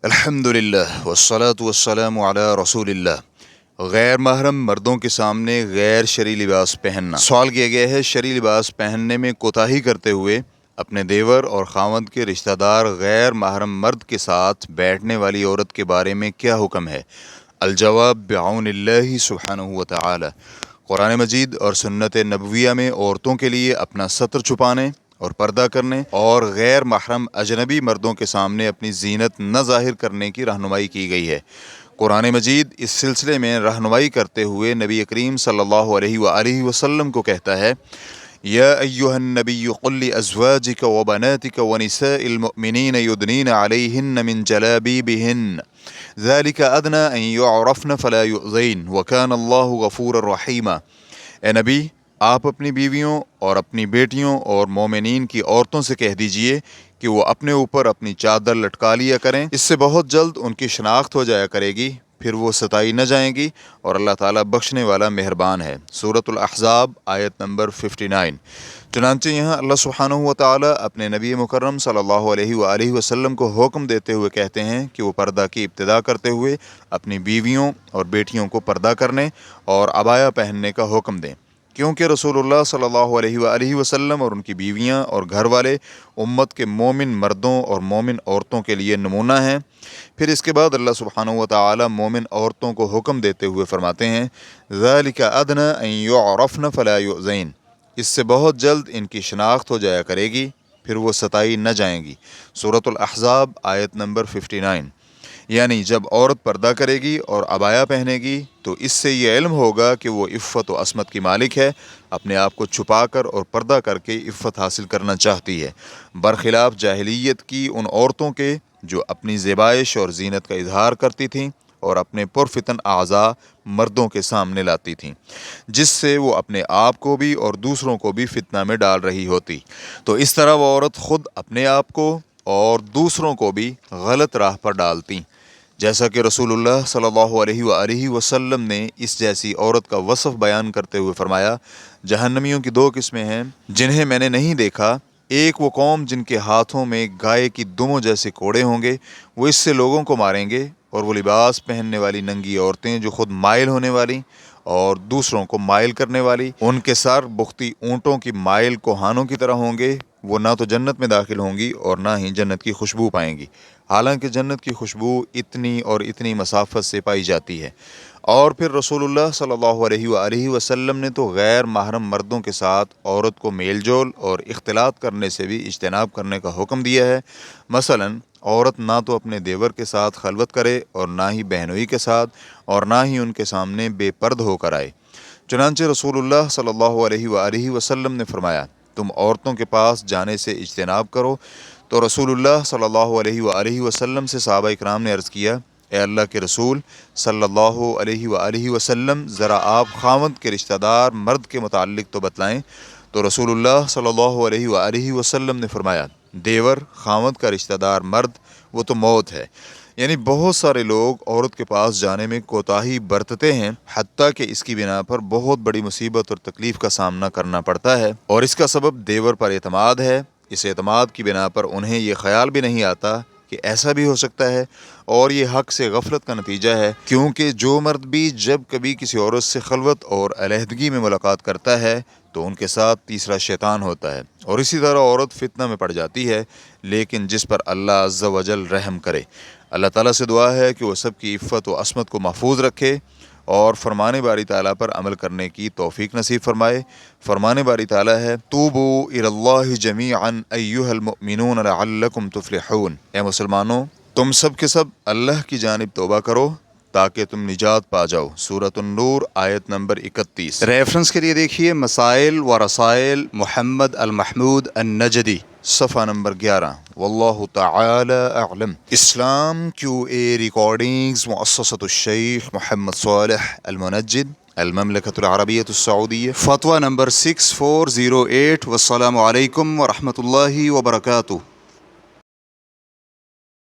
الحمدللہ والصلاة والسلام علی رسول اللہ۔ غیر محرم مردوں کے سامنے غیر شرعی لباس پہننا۔ سوال کیا گیا ہے شرعی لباس پہننے میں کوتاہی کرتے ہوئے اپنے دیور اور خاوند کے رشتہ دار غیر محرم مرد کے ساتھ بیٹھنے والی عورت کے بارے میں کیا حکم ہے؟ الجواب بعون اللہ سبحانہ وتعالی۔ قرآن مجید اور سنت نبویہ میں عورتوں کے لیے اپنا ستر چھپانے اور پردہ کرنے اور غیر محرم اجنبی مردوں کے سامنے اپنی زینت نہ ظاہر کرنے کی رہنمائی کی گئی ہے۔ قرآن مجید اس سلسلے میں رہنمائی کرتے ہوئے نبی کریم صلی اللہ علیہ وآلہ وسلم کو کہتا ہے، یا ایہا النبی قل لازواجک وبناتک ونساء المؤمنین یدنین علیہن من جلابیبہن ذلک ادنی ان یعرفن فلا یؤذین وکان اللہ غفورا رحیما۔ اے نبی، آپ اپنی بیویوں اور اپنی بیٹیوں اور مومنین کی عورتوں سے کہہ دیجئے کہ وہ اپنے اوپر اپنی چادر لٹکا لیا کریں، اس سے بہت جلد ان کی شناخت ہو جایا کرے گی، پھر وہ ستائی نہ جائیں گی، اور اللہ تعالیٰ بخشنے والا مہربان ہے۔ سورۃ الاحزاب آیت نمبر 59۔ چنانچہ یہاں اللہ سبحانہ وتعالی اپنے نبی مکرم صلی اللہ علیہ وآلہ وسلم کو حکم دیتے ہوئے کہتے ہیں کہ وہ پردہ کی ابتدا کرتے ہوئے اپنی بیویوں اور بیٹیوں کو پردہ کرنے اور عبایا پہننے کا حکم دیں، کیونکہ رسول اللہ صلی اللہ علیہ وآلہ وسلم اور ان کی بیویاں اور گھر والے امت کے مومن مردوں اور مومن عورتوں کے لیے نمونہ ہیں۔ پھر اس کے بعد اللہ سبحانہ وتعالی مومن عورتوں کو حکم دیتے ہوئے فرماتے ہیں، ذَلِكَ أَدْنَىٰ أَن يُعْرَفْنَ فَلَا يُؤْذَيْنَ، اس سے بہت جلد ان کی شناخت ہو جایا کرے گی، پھر وہ ستائی نہ جائیں گی۔ سورۃ الاحزاب آیت نمبر 59۔ یعنی جب عورت پردہ کرے گی اور عبایا پہنے گی تو اس سے یہ علم ہوگا کہ وہ عفت و عصمت کی مالک ہے، اپنے آپ کو چھپا کر اور پردہ کر کے عفت حاصل کرنا چاہتی ہے، برخلاف جاہلیت کی ان عورتوں کے جو اپنی زیبائش اور زینت کا اظہار کرتی تھیں اور اپنے پرفتن اعضاء مردوں کے سامنے لاتی تھیں، جس سے وہ اپنے آپ کو بھی اور دوسروں کو بھی فتنہ میں ڈال رہی ہوتی۔ تو اس طرح وہ عورت خود اپنے آپ کو اور دوسروں کو بھی غلط راہ پر ڈالتی، جیسا کہ رسول اللہ صلی اللہ علیہ وآلہ وسلم نے اس جیسی عورت کا وصف بیان کرتے ہوئے فرمایا، جہنمیوں کی دو قسمیں ہیں جنہیں میں نے نہیں دیکھا، ایک وہ قوم جن کے ہاتھوں میں گائے کی دموں جیسے کوڑے ہوں گے، وہ اس سے لوگوں کو ماریں گے، اور وہ لباس پہننے والی ننگی عورتیں جو خود مائل ہونے والی اور دوسروں کو مائل کرنے والی، ان کے سر بختی اونٹوں کی مائل کوہانوں کی طرح ہوں گے، وہ نہ تو جنت میں داخل ہوں گی اور نہ ہی جنت کی خوشبو پائیں گی، حالانکہ جنت کی خوشبو اتنی اور اتنی مسافت سے پائی جاتی ہے۔ اور پھر رسول اللہ صلی اللہ علیہ وآلہ وسلم نے تو غیر محرم مردوں کے ساتھ عورت کو میل جول اور اختلاط کرنے سے بھی اجتناب کرنے کا حکم دیا ہے۔ مثلاً عورت نہ تو اپنے دیور کے ساتھ خلوت کرے اور نہ ہی بہنوئی کے ساتھ، اور نہ ہی ان کے سامنے بے پرد ہو کر آئے۔ چنانچہ رسول اللہ صلی اللہ علیہ وآلہ وسلم نے فرمایا، تم عورتوں کے پاس جانے سے اجتناب کرو۔ تو رسول اللہ صلی اللہ علیہ وآلہ وسلم سے صحابہ اکرام نے عرض کیا، اے اللہ کے رسول صلی اللہ علیہ وآلہ وسلم، ذرا آپ خاوند کے رشتہ دار مرد کے متعلق تو بتلائیں۔ تو رسول اللہ صلی اللہ علیہ وآلہ وسلم نے فرمایا، دیور خاوند کا رشتہ دار مرد وہ تو موت ہے۔ یعنی بہت سارے لوگ عورت کے پاس جانے میں کوتاہی برتتے ہیں، حتیٰ کہ اس کی بنا پر بہت بڑی مصیبت اور تکلیف کا سامنا کرنا پڑتا ہے، اور اس کا سبب دیور پر اعتماد ہے۔ اس اعتماد کی بنا پر انہیں یہ خیال بھی نہیں آتا کہ ایسا بھی ہو سکتا ہے، اور یہ حق سے غفلت کا نتیجہ ہے، کیونکہ جو مرد بھی جب کبھی کسی عورت سے خلوت اور علیحدگی میں ملاقات کرتا ہے تو ان کے ساتھ تیسرا شیطان ہوتا ہے، اور اسی طرح عورت فتنہ میں پڑ جاتی ہے، لیکن جس پر اللہ عز و جل رحم کرے۔ اللہ تعالیٰ سے دعا ہے کہ وہ سب کی عفت و عصمت کو محفوظ رکھے اور فرمان باری تعالیٰ پر عمل کرنے کی توفیق نصیب فرمائے۔ فرمان باری تعالیٰ ہے، توبوا الی اللہ جمیعا ایھا المؤمنون لعلکم تفلحون، اے مسلمانوں تم سب کے سب اللہ کی جانب توبہ کرو تاکہ تم نجات پا جاؤ۔ سورۃ النور آیت نمبر 31۔ ریفرنس کے لیے دیکھیے مسائل و رسائل محمد المحمود النجدی، صفحہ نمبر 11۔ واللہ تعالی اعلم۔ اسلام کیو اے ریکارڈنگز مؤسسۃ الشیخ محمد صالح المنجد، المملکۃ العربیۃ السعودیہ، فتویٰ نمبر 6408۔ والسلام علیکم ورحمۃ اللہ وبرکاتہ۔